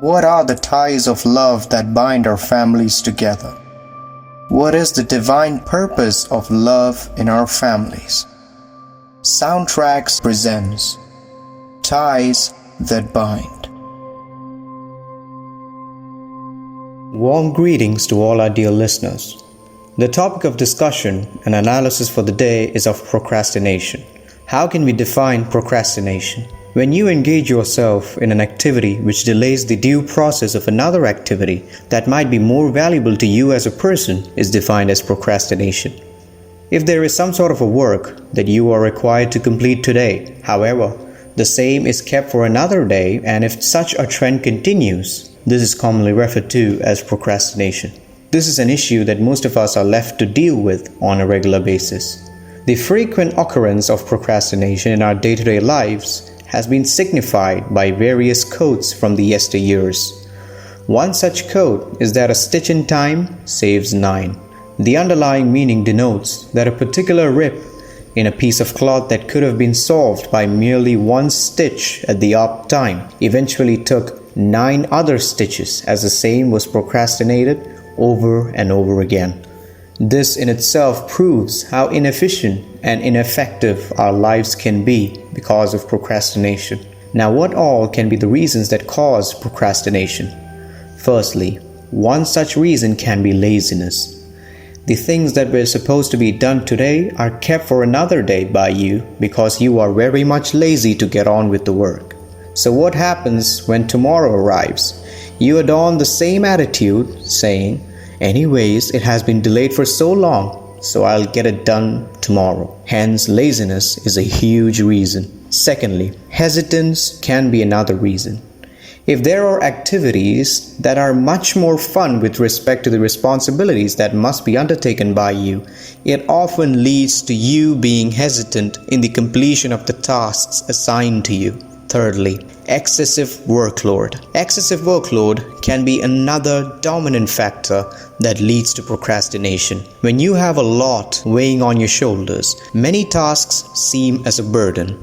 What are the ties of love that bind our families together? What is the divine purpose of love in our families? Sountracks presents Ties That Bind. Warm greetings to all our dear listeners. The topic of discussion and analysis for the day is of procrastination. How can we define procrastination? When you engage yourself in an activity which delays the due process of another activity that might be more valuable to you as a person is defined as procrastination. If there is some sort of a work that you are required to complete today, however, the same is kept for another day, and if such a trend continues, this is commonly referred to as procrastination. This is an issue that most of us are left to deal with on a regular basis. The frequent occurrence of procrastination in our day-to-day lives has been signified by various quotes from the yesteryears. One such quote is that a stitch in time saves 9. The underlying meaning denotes that a particular rip in a piece of cloth that could have been solved by merely one stitch at the opt time eventually took 9 other stitches, as the same was procrastinated over and over again. This in itself proves how inefficient and ineffective our lives can be because of procrastination. Now, what all can be the reasons that cause procrastination? Firstly, one such reason can be laziness. The things that were supposed to be done today are kept for another day by you because you are very much lazy to get on with the work. So what happens when tomorrow arrives? You adorn the same attitude, saying, "Anyways, it has been delayed for so long, so I'll get it done tomorrow." Hence, laziness is a huge reason. Secondly, hesitance can be another reason. If there are activities that are much more fun with respect to the responsibilities that must be undertaken by you, it often leads to you being hesitant in the completion of the tasks assigned to you. Thirdly, excessive workload. Excessive workload can be another dominant factor that leads to procrastination. When you have a lot weighing on your shoulders, many tasks seem as a burden,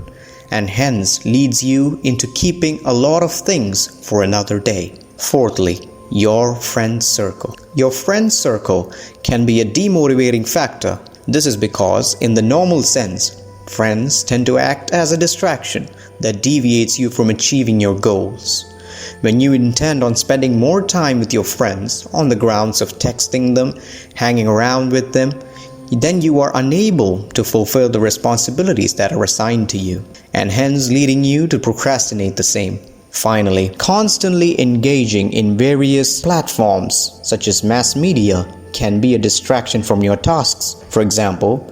and hence leads you into keeping a lot of things for another day. Fourthly, your friend circle. Your friend circle can be a demotivating factor. This is because, in the normal sense, friends tend to act as a distraction that deviates you from achieving your goals. When you intend on spending more time with your friends on the grounds of texting them, hanging around with them, then you are unable to fulfill the responsibilities that are assigned to you, and hence leading you to procrastinate the same. Finally, constantly engaging in various platforms such as mass media can be a distraction from your tasks. For example,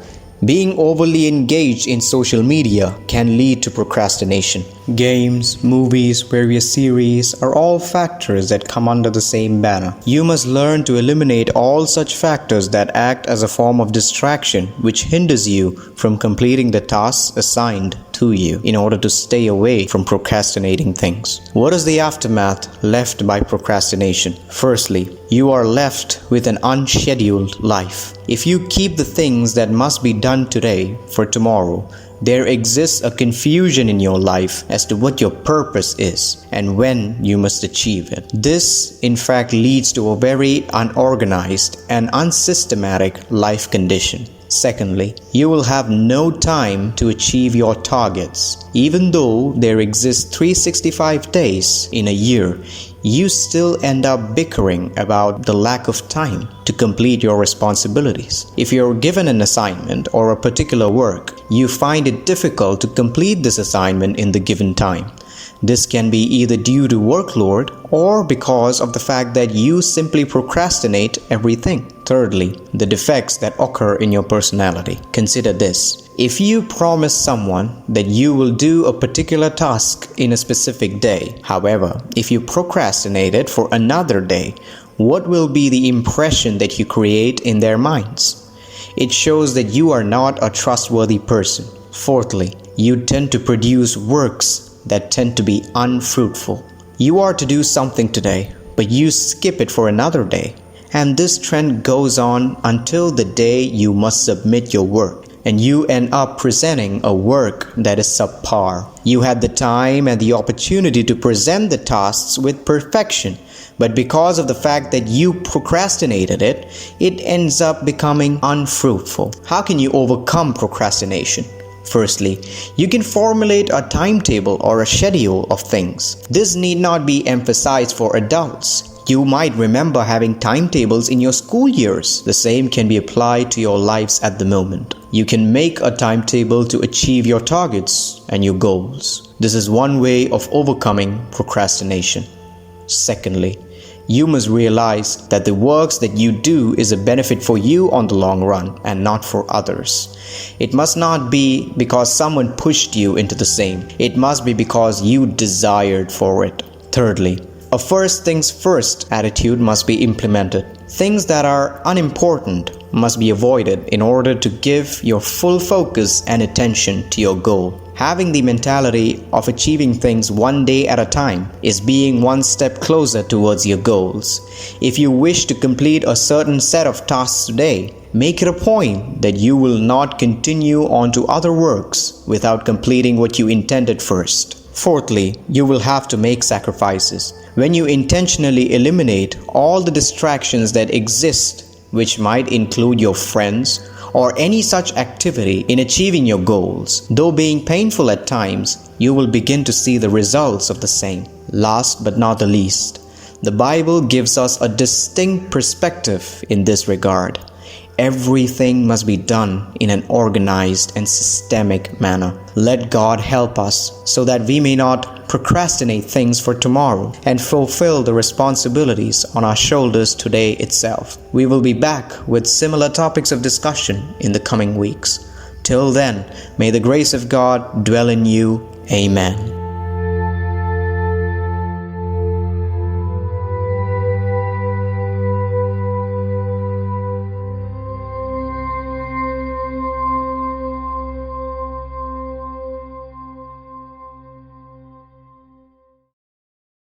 being overly engaged in social media can lead to procrastination. Games, movies, various series are all factors that come under the same banner. You must learn to eliminate all such factors that act as a form of distraction which hinders you from completing the tasks assigned to you in order to stay away from procrastinating things. What is the aftermath left by procrastination? Firstly, you are left with an unscheduled life. If you keep the things that must be done today for tomorrow, there exists a confusion in your life as to what your purpose is and when you must achieve it. This, in fact, leads to a very unorganized and unsystematic life condition. Secondly, you will have no time to achieve your targets. Even though there exist 365 days in a year, you still end up bickering about the lack of time to complete your responsibilities. If you're given an assignment or a particular work, you find it difficult to complete this assignment in the given time. This can be either due to workload or because of the fact that you simply procrastinate everything. Thirdly, the defects that occur in your personality. Consider this. If you promise someone that you will do a particular task in a specific day, however, if you procrastinate it for another day, what will be the impression that you create in their minds? It shows that you are not a trustworthy person. Fourthly, you tend to produce works that tend to be unfruitful. You are to do something today, but you skip it for another day. And this trend goes on until the day you must submit your work. and you end up presenting a work that is subpar. You had the time and the opportunity to present the tasks with perfection, but because of the fact that you procrastinated it, it ends up becoming unfruitful. How can you overcome procrastination? Firstly, you can formulate a timetable or a schedule of things. This need not be emphasized for adults. You might remember having timetables in your school years. The same can be applied to your lives at the moment. You can make a timetable to achieve your targets and your goals. This is one way of overcoming procrastination. Secondly, you must realize that the works that you do is a benefit for you on the long run and not for others. It must not be because someone pushed you into the same. It must be because you desired for it. Thirdly, a first things first attitude must be implemented. Things that are unimportant must be avoided in order to give your full focus and attention to your goal. Having the mentality of achieving things one day at a time is being one step closer towards your goals. If you wish to complete a certain set of tasks today, make it a point that you will not continue on to other works without completing what you intended first. Fourthly, you will have to make sacrifices. When you intentionally eliminate all the distractions that exist, which might include your friends or any such activity in achieving your goals, though being painful at times, you will begin to see the results of the same. Last but not the least, the Bible gives us a distinct perspective in this regard. Everything must be done in an organized and systemic manner. Let God help us so that we may not procrastinate things for tomorrow and fulfill the responsibilities on our shoulders today itself. We will be back with similar topics of discussion in the coming weeks. Till then, may the grace of God dwell in you. Amen.